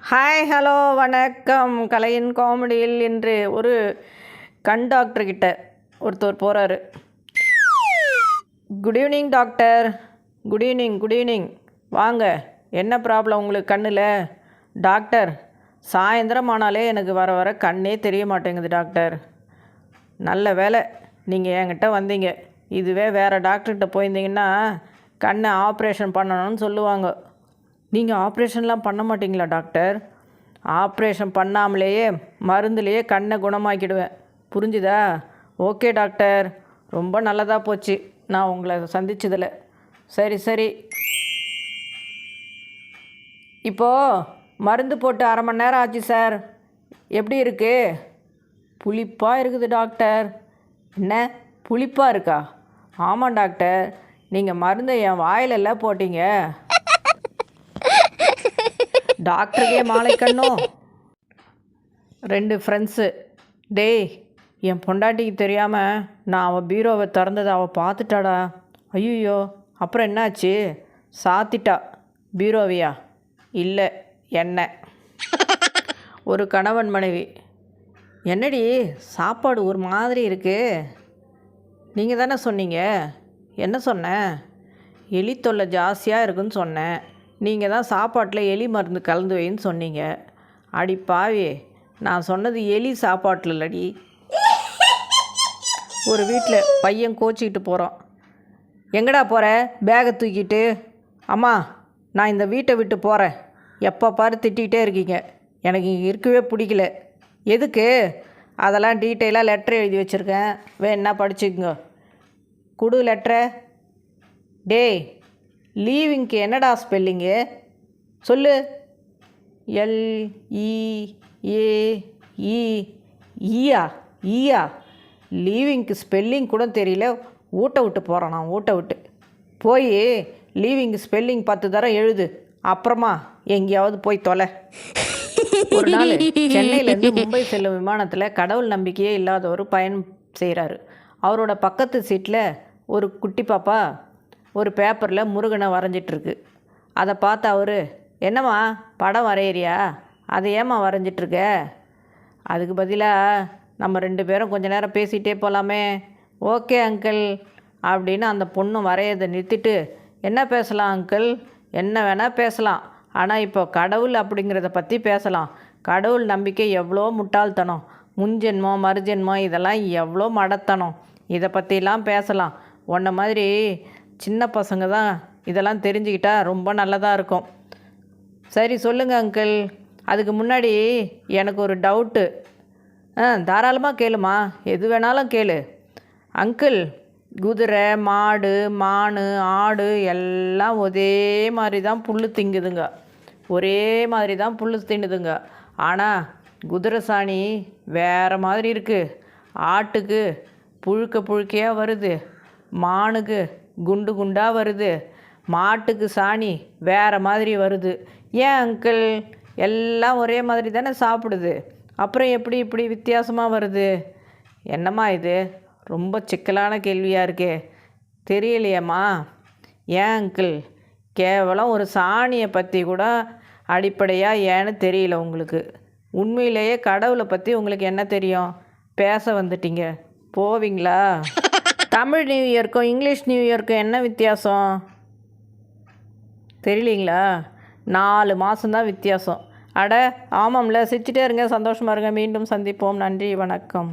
Hi hello வணக்கம். கலையின் காமெடியில் இன்று ஒரு கண் டாக்டர்கிட்ட ஒருத்தர் போகிறாரு. Good evening doctor. Good evening வாங்க. என்ன ப்ராப்ளம் உங்களுக்கு கண்ணில்? டாக்டர், சாயந்தரம் ஆனாலே எனக்கு வர வர கண்ணே தெரிய மாட்டேங்குது டாக்டர். நல்ல வேலை நீங்கள் என்கிட்ட வந்தீங்க. இதுவே வேறு டாக்டர்கிட்ட போயிருந்தீங்கன்னா கண்ணை ஆப்ரேஷன் பண்ணணும்னு சொல்லுவாங்க. நீங்கள் ஆப்ரேஷன்லாம் பண்ண மாட்டிங்களா டாக்டர்? ஆப்ரேஷன் பண்ணாமலேயே மருந்துலேயே கண்ணை குணமாக்கிடுவேன். புரிஞ்சுதா? ஓகே டாக்டர், ரொம்ப நல்லதாக போச்சு நான் உங்களை சந்திச்சதில். சரி இப்போது மருந்து போட்டு 1/2 மணி நேரம் ஆச்சு சார். எப்படி இருக்குது? புளிப்பாக இருக்குது டாக்டர். என்ன புளிப்பாக இருக்கா? ஆமாம் டாக்டர், நீங்கள் மருந்தை என் வாயிலெல்லாம் போட்டீங்க. டாக்டருக்கே மாலை கண்ணும். 2 ஃப்ரெண்ட்ஸு. டேய், என் பொண்டாட்டிக்கு தெரியாமல் நான் அவள் பீரோவை திறந்ததை அவள் பார்த்துட்டாடா. ஐயோ, அப்புறம் என்னாச்சு? சாத்திட்டா. பீரோவியா? இல்லை, என்ன. ஒரு கணவன் மனைவி. என்னடி சாப்பாடு ஒரு மாதிரி இருக்குது? நீங்கள் தானே சொன்னீங்க. என்ன சொன்னேன்? எலி தொல்லை ஜாஸ்தியாக இருக்குன்னு சொன்னேன். நீங்கள் தான் சாப்பாட்டில் எலி மருந்து கலந்து வைன்னு சொன்னீங்க. அடி பாவி, நான் சொன்னது எலி சாப்பாட்டில் இல்லடி. ஒரு வீட்டில் பையன் கோச்சிக்கிட்டு போகிறான். எங்கடா போகிற? பேகை தூக்கிட்டு. அம்மா, நான் இந்த வீட்டை விட்டு போகிறேன். எப்போ பாரு திட்டிகிட்டே இருக்கீங்க. எனக்கு இங்கே இருக்கவே பிடிக்கல. எதுக்கு? அதெல்லாம் டீட்டெயிலாக லெட்டர் எழுதி வச்சுருக்கேன், வேணா படிச்சுக்குங்க. குடு லெட்டரை. டேய், லீவிங்க்கு என்னடா ஸ்பெல்லிங்கு சொல்லு. ஈயா. லீவிங்க்கு ஸ்பெல்லிங் கூட தெரியல. ஊட்ட விட்டு போகிறேன் நான். ஊட்ட விட்டு போய் லீவிங்க்கு ஸ்பெல்லிங் 10 தரம் எழுது. அப்புறமா எங்கேயாவது போய் தொலை. ஒரு நாள் சென்னையிலேருந்து மும்பை செல்லும் விமானத்தில் கடவுள் நம்பிக்கையே இல்லாத ஒரு பயணம் செய்கிறாரு. அவரோட பக்கத்து சீட்டில் ஒரு குட்டி பாப்பா ஒரு பேப்பரில் முருகனை வரைஞ்சிட்ருக்கு. அதை பார்த்து அவர், என்னம்மா படம் வரையிறியா? அதை ஏம்மா வரைஞ்சிட்ருக்க? அதுக்கு பதிலாக நம்ம 2 பேரும் கொஞ்ச நேரம் பேசிகிட்டே போகலாமே. ஓகே அங்கிள் அப்படின்னு அந்த பொண்ணு வரையதை நிறுத்திட்டு, என்ன பேசலாம் அங்கிள்? என்ன வேணால் பேசலாம், ஆனால் இப்போ கடவுள் அப்படிங்கிறத பற்றி பேசலாம். கடவுள் நம்பிக்கை எவ்வளோ முட்டாள்தனம், முன்ஜென்மம் மறுஜென்மம் இதெல்லாம் எவ்வளோ மடத்தனம். இதை பற்றிலாம் பேசலாம். உன்ன மாதிரி சின்ன பசங்க தான் இதெல்லாம் தெரிஞ்சுக்கிட்டா ரொம்ப நல்லதாக இருக்கும். சரி சொல்லுங்கள் அங்கிள். அதுக்கு முன்னாடி எனக்கு ஒரு டவுட்டு. தாராளமாக கேளுமா, எது வேணாலும் கேளு. அங்கிள், குதிரை மாடு மான் ஆடு எல்லாம் ஒரே மாதிரி தான் புல் திங்குதுங்க. ஒரே மாதிரி தான் புல் தின்னுதுங்க. ஆனால் குதிரை சாணி வேறு மாதிரி இருக்குது. ஆட்டுக்கு புழுக்கையாக வருது, மானுக்கு குண்டு குண்டாக வருது, மாட்டுக்கு சாணி வேறு மாதிரி வருது. ஏன் அங்கிள்? எல்லாம் ஒரே மாதிரி தானே சாப்பிடுது, அப்புறம் எப்படி இப்படி வித்தியாசமாக வருது? என்னம்மா இது ரொம்ப சிக்கலான கேள்வியாக இருக்கே. தெரியலையம்மா. ஏன் அங்கிள்? கேவலம் ஒரு சாணியை பற்றி கூட அடிப்படையாக ஏன்னு தெரியல உங்களுக்கு. உண்மையிலேயே கடவுளை பற்றி உங்களுக்கு என்ன தெரியும்? பேச வந்துட்டீங்க, போவீங்களா? தமிழ் நியூ இயர்க்கும் இங்கிலீஷ் நியூ இயர்க்கும் என்ன வித்தியாசம் தெரியலீங்களா? 4 மாதம்தான் வித்தியாசம். அட ஆமாம்ல. சிரிச்சிட்டே இருங்க, சந்தோஷமாக இருங்க. மீண்டும் சந்திப்போம். நன்றி, வணக்கம்.